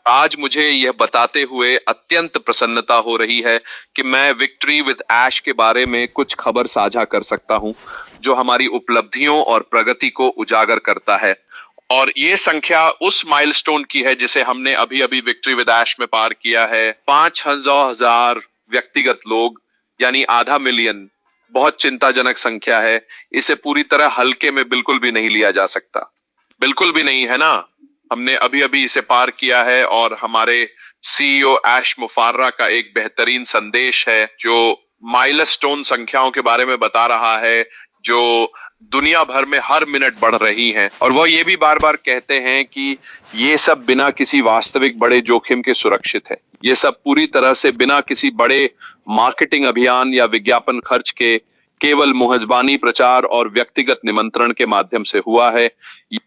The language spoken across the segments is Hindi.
आज मुझे यह बताते हुए अत्यंत प्रसन्नता हो रही है कि मैं विक्ट्री विद ऐश के बारे में कुछ खबर साझा कर सकता हूं, जो हमारी उपलब्धियों और प्रगति को उजागर करता है। और ये संख्या उस माइलस्टोन की है जिसे हमने अभी अभी विक्ट्री विद ऐश में पार किया है। 5,000 व्यक्तिगत लोग, यानी आधा मिलियन। बहुत चिंताजनक संख्या है। इसे पूरी तरह हल्के में बिल्कुल भी नहीं लिया जा सकता। बिल्कुल भी नहीं, है ना। हमने अभी अभी इसे पार किया है और हमारे सीईओ ऐश मुफार्रा का एक बेहतरीन संदेश है जो माइलस्टोन संख्याओं के बारे में बता रहा है, जो दुनिया भर में हर मिनट बढ़ रही हैं। और वह ये भी बार बार कहते हैं कि ये सब बिना किसी वास्तविक बड़े जोखिम के सुरक्षित है। ये सब पूरी तरह से बिना किसी बड़े मार्केटिंग अभियान या विज्ञापन खर्च के केवल मुहजबानी प्रचार और व्यक्तिगत निमंत्रण के माध्यम से हुआ है।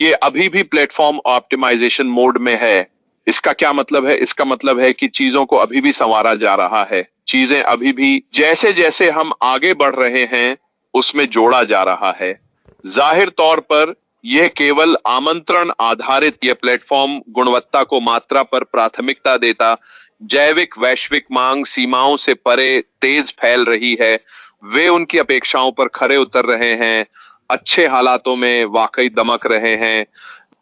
ये अभी भी प्लेटफॉर्म ऑप्टिमाइजेशन मोड में है। इसका क्या मतलब है? इसका मतलब है कि चीजों को अभी भी संवारा जा रहा है। चीजें अभी भी जैसे जैसे हम आगे बढ़ रहे हैं उसमें जोड़ा जा रहा है। जाहिर तौर पर यह केवल आमंत्रण आधारित यह प्लेटफॉर्म गुणवत्ता को मात्रा पर प्राथमिकता देता। जैविक वैश्विक मांग सीमाओं से परे तेज फैल रही है। वे उनकी अपेक्षाओं पर खरे उतर रहे हैं, अच्छे हालातों में वाकई दमक रहे हैं।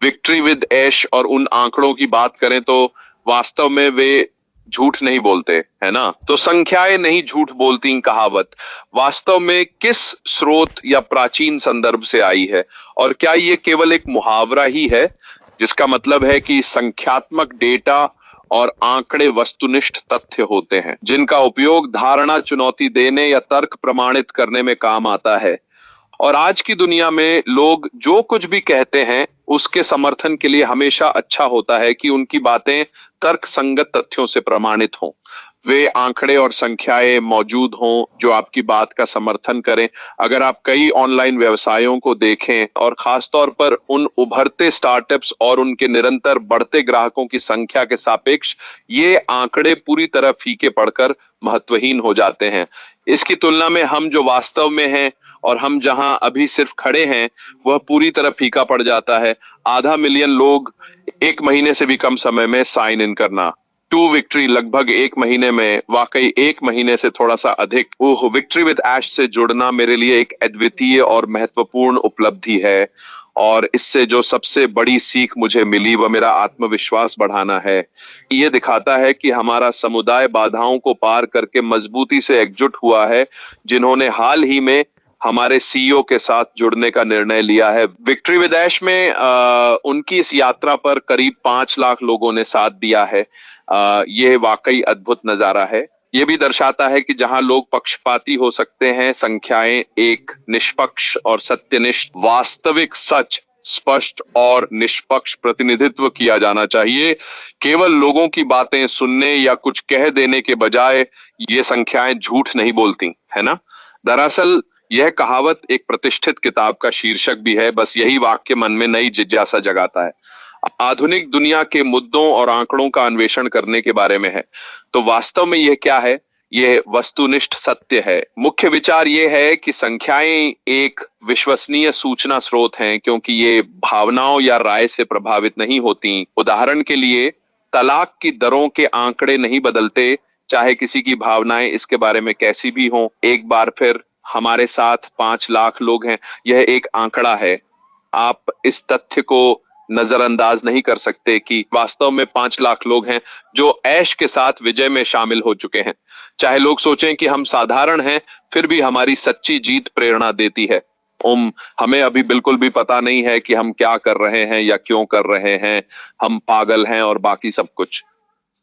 विक्ट्री विद ऐश और उन आंकड़ों की बात करें तो वास्तव में वे झूठ नहीं बोलते, है ना। तो संख्याएं नहीं झूठ बोलती कहावत वास्तव में किस स्रोत या प्राचीन संदर्भ से आई है? और क्या ये केवल एक मुहावरा ही है, जिसका मतलब है कि संख्यात्मक डेटा और आंकड़े वस्तुनिष्ठ तथ्य होते हैं जिनका उपयोग धारणा चुनौती देने या तर्क प्रमाणित करने में काम आता है। और आज की दुनिया में लोग जो कुछ भी कहते हैं उसके समर्थन के लिए हमेशा अच्छा होता है कि उनकी बातें तर्क संगत तथ्यों से प्रमाणित हों। वे आंकड़े और संख्याएं मौजूद हों जो आपकी बात का समर्थन करें। अगर आप कई ऑनलाइन व्यवसायों को देखें और खासतौर पर उन उभरते स्टार्टअप्स और उनके निरंतर बढ़ते ग्राहकों की संख्या के सापेक्ष ये आंकड़े पूरी तरह फीके पड़कर महत्वहीन हो जाते हैं। इसकी तुलना में हम जो वास्तव में हैं और हम जहां अभी सिर्फ खड़े हैं वह पूरी तरह फीका पड़ जाता है। आधा मिलियन लोग एक महीने से भी कम समय में साइन इन करना, टू विक्ट्री लगभग एक महीने में, वाकई एक महीने से थोड़ा सा अधिक। ओह, विक्ट्री विद ऐश से जुड़ना मेरे लिए एक अद्वितीय और महत्वपूर्ण उपलब्धि है। और इससे जो सबसे बड़ी सीख मुझे मिली वह मेरा आत्मविश्वास बढ़ाना है। ये दिखाता है कि हमारा समुदाय बाधाओं को पार करके मजबूती से एकजुट हुआ है, जिन्होंने हाल ही में हमारे सीईओ के साथ जुड़ने का निर्णय लिया है। विक्ट्री विद ऐश में उनकी इस यात्रा पर करीब 5 लाख लोगों ने साथ दिया है। यह वाकई अद्भुत नजारा है। यह भी दर्शाता है कि जहां लोग पक्षपाती हो सकते हैं, संख्याएं एक निष्पक्ष और सत्यनिष्ठ वास्तविक सच स्पष्ट और निष्पक्ष प्रतिनिधित्व किया जाना चाहिए। केवल लोगों की बातें सुनने या कुछ कह देने के बजाय ये संख्याएं झूठ नहीं बोलती, है ना। दरअसल यह कहावत एक प्रतिष्ठित किताब का शीर्षक भी है। बस यही वाक्य मन में नई जिज्ञासा जगाता है। आधुनिक दुनिया के मुद्दों और आंकड़ों का अन्वेषण करने के बारे में है। तो वास्तव में यह क्या है? यह वस्तुनिष्ठ सत्य है। मुख्य विचार यह है कि संख्याएं एक विश्वसनीय सूचना स्रोत हैं, क्योंकि ये भावनाओं या राय से प्रभावित नहीं होती। उदाहरण के लिए, तलाक की दरों के आंकड़े नहीं बदलते, चाहे किसी की भावनाएं इसके बारे में कैसी भी हों। एक बार फिर हमारे साथ 5 लाख लोग हैं, यह एक आंकड़ा है। आप इस तथ्य को नजरअंदाज नहीं कर सकते कि वास्तव में 5 लाख लोग हैं जो ऐश के साथ विजय में शामिल हो चुके हैं। चाहे लोग सोचें कि हम साधारण हैं, फिर भी हमारी सच्ची जीत प्रेरणा देती है। हमें अभी बिल्कुल भी पता नहीं है कि हम क्या कर रहे हैं या क्यों कर रहे हैं। हम पागल हैं और बाकी सब कुछ।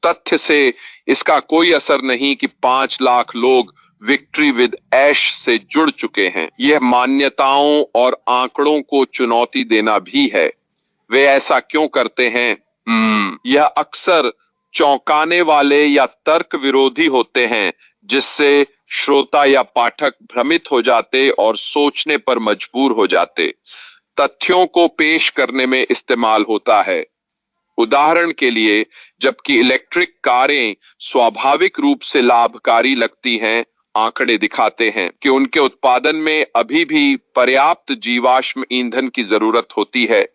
तथ्य से इसका कोई असर नहीं कि 5 लाख लोग विक्ट्री विद ऐश से जुड़ चुके हैं। यह मान्यताओं और आंकड़ों को चुनौती देना भी है। वे ऐसा क्यों करते हैं? यह अक्सर चौंकाने वाले या तर्क विरोधी होते हैं, जिससे श्रोता या पाठक भ्रमित हो जाते और सोचने पर मजबूर हो जाते। तथ्यों को पेश करने में इस्तेमाल होता है। उदाहरण के लिए, जबकि इलेक्ट्रिक कारें स्वाभाविक रूप से लाभकारी लगती हैं, आंकड़े दिखाते हैं कि उनके उत्पादन में अभी भी पर्याप्त जीवाश्म ईंधन की जरूरत होती है,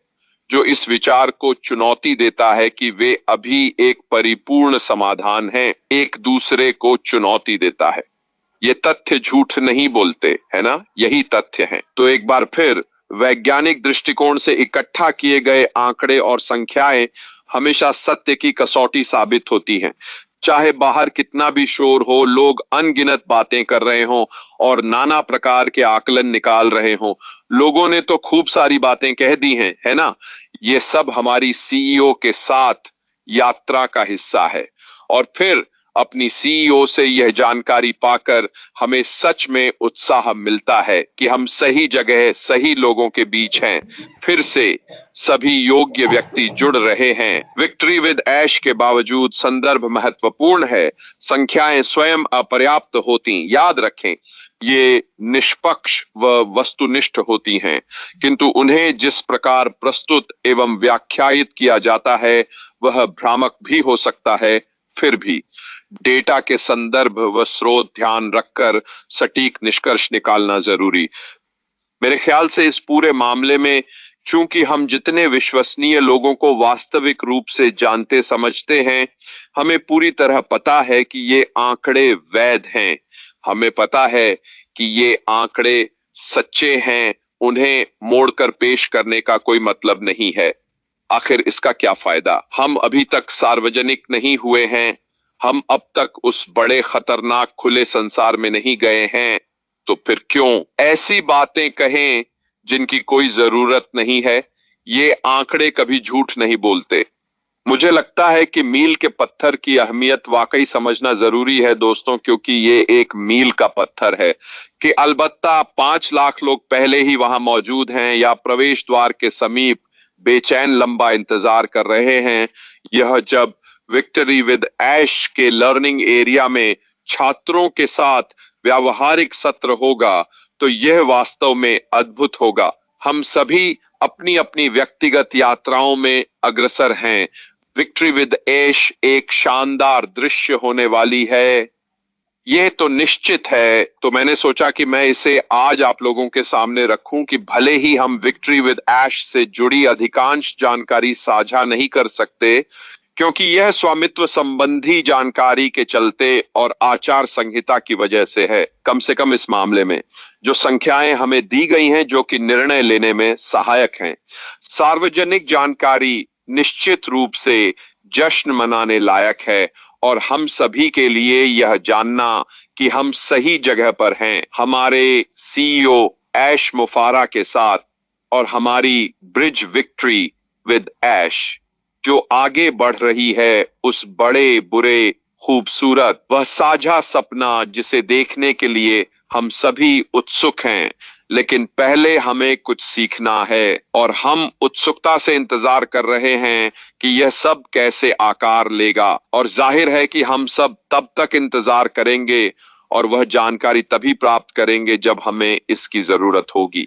जो इस विचार को चुनौती देता है कि वे अभी एक परिपूर्ण समाधान हैं, एक दूसरे को चुनौती देता है। ये तथ्य झूठ नहीं बोलते, है ना? यही तथ्य है। तो एक बार फिर वैज्ञानिक दृष्टिकोण से इकट्ठा किए गए आंकड़े और संख्याएं हमेशा सत्य की कसौटी साबित होती हैं। चाहे बाहर कितना भी शोर हो, लोग अनगिनत बातें कर रहे हों और नाना प्रकार के आकलन निकाल रहे हों, लोगों ने तो खूब सारी बातें कह दी हैं, है ना? ये सब हमारी सीईओ के साथ यात्रा का हिस्सा है। और फिर अपनी सीईओ से यह जानकारी पाकर हमें सच में उत्साह मिलता है कि हम सही जगह सही लोगों के बीच हैं। फिर से सभी योग्य व्यक्ति जुड़ रहे हैं। विक्ट्री विद ऐश के बावजूद संदर्भ महत्वपूर्ण है। संख्याएं स्वयं अपर्याप्त होती, याद रखें, ये निष्पक्ष व वस्तुनिष्ठ होती हैं, किंतु उन्हें जिस प्रकार प्रस्तुत एवं व्याख्यायित किया जाता है वह भ्रामक भी हो सकता है। फिर भी डेटा के संदर्भ व स्रोत ध्यान रखकर सटीक निष्कर्ष निकालना जरूरी। मेरे ख्याल से इस पूरे मामले में चूंकि हम जितने विश्वसनीय लोगों को वास्तविक रूप से जानते समझते हैं, हमें पूरी तरह पता है कि ये आंकड़े वैध हैं। हमें पता है कि ये आंकड़े सच्चे हैं, उन्हें मोड़कर पेश करने का कोई मतलब नहीं है। आखिर इसका क्या फायदा? हम अभी तक सार्वजनिक नहीं हुए हैं, हम अब तक उस बड़े खतरनाक खुले संसार में नहीं गए हैं, तो फिर क्यों ऐसी बातें कहें जिनकी कोई जरूरत नहीं है? ये आंकड़े कभी झूठ नहीं बोलते। मुझे लगता है कि मील के पत्थर की अहमियत वाकई समझना जरूरी है दोस्तों, क्योंकि ये एक मील का पत्थर है कि अलबत्ता 5 लाख लोग पहले ही वहां मौजूद हैं या प्रवेश द्वार के समीप बेचैन लंबा इंतजार कर रहे हैं। यह जब विक्ट्री विद ऐश के लर्निंग एरिया में छात्रों के साथ व्यावहारिक सत्र होगा तो यह वास्तव में अद्भुत होगा। हम सभी अपनी अपनी व्यक्तिगत यात्राओं में अग्रसर हैं। विक्ट्री विद ऐश एक शानदार दृश्य होने वाली है, ये तो निश्चित है। तो मैंने सोचा कि मैं इसे आज आप लोगों के सामने रखूं कि भले ही हम विक्ट्री विद ऐश से जुड़ी अधिकांश जानकारी साझा नहीं कर सकते, क्योंकि यह स्वामित्व संबंधी जानकारी के चलते और आचार संहिता की वजह से है। कम से कम इस मामले में जो संख्याएं हमें दी गई हैं, जो कि निर्णय लेने में सहायक हैं। सार्वजनिक जानकारी निश्चित रूप से जश्न मनाने लायक है और हम सभी के लिए यह जानना कि हम सही जगह पर हैं, हमारे सीईओ ऐश मुफारा के साथ और हमारी ब्रिज विक्ट्री विद ऐश जो आगे बढ़ रही है उस बड़े बुरे खूबसूरत वह साझा सपना जिसे देखने के लिए हम सभी उत्सुक हैं। लेकिन पहले हमें कुछ सीखना है और हम उत्सुकता से इंतजार कर रहे हैं कि यह सब कैसे आकार लेगा। और जाहिर है कि हम सब तब तक इंतजार करेंगे और वह जानकारी तभी प्राप्त करेंगे जब हमें इसकी जरूरत होगी।